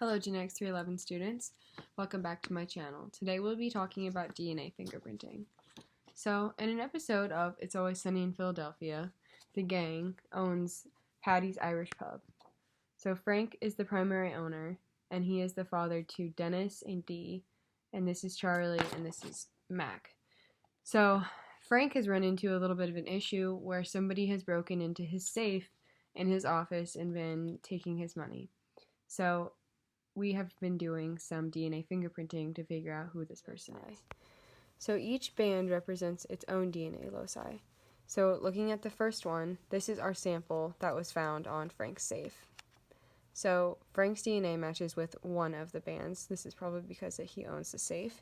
Hello GN311 students, welcome back to my channel. Today we'll be talking about DNA fingerprinting. So, in an episode of It's Always Sunny in Philadelphia, the gang owns Patty's Irish Pub. So Frank is the primary owner, and he is the father to Dennis and Dee, and this is Charlie, and this is Mac. So Frank has run into a little bit of an issue where somebody has broken into his safe in his office and been taking his money. So we have been doing some DNA fingerprinting to figure out who this person is. So each band represents its own DNA loci. So looking at the first one, this is our sample that was found on Frank's safe. So Frank's DNA matches with one of the bands. This is probably because he owns the safe.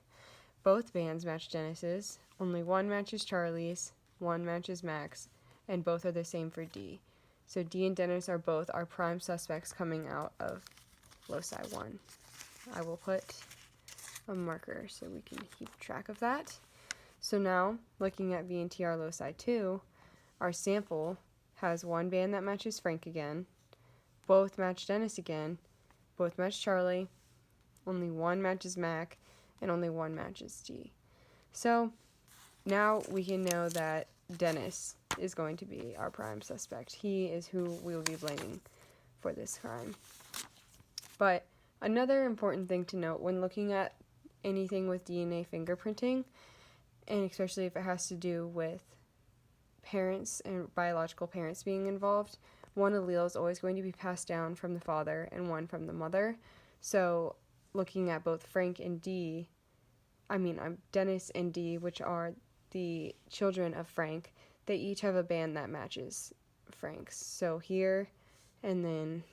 Both bands match Dennis's. Only one matches Charlie's, one matches Mac's, and both are the same for Dee. So Dee and Dennis are both our prime suspects coming out of loci 1. I will put a marker so we can keep track of that. So now, looking at VNTR loci 2, our sample has one band that matches Frank again, both match Dennis again, both match Charlie, only one matches Mac, and only one matches Dee. So now we can know that Dennis is going to be our prime suspect. He is who we will be blaming for this crime. But another important thing to note when looking at anything with DNA fingerprinting, and especially if it has to do with parents and biological parents being involved, one allele is always going to be passed down from the father and one from the mother. So looking at both Dennis and Dee, which are the children of Frank, they each have a band that matches Frank's. So here and then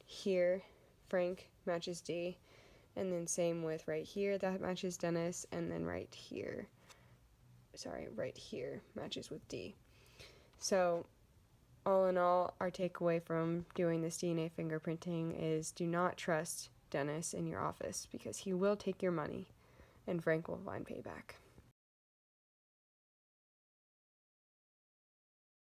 here, Frank matches Dee, and then same with right here, that matches Dennis, and then right here matches with Dee. So all in all, our takeaway from doing this DNA fingerprinting is do not trust Dennis in your office because he will take your money and Frank will find payback.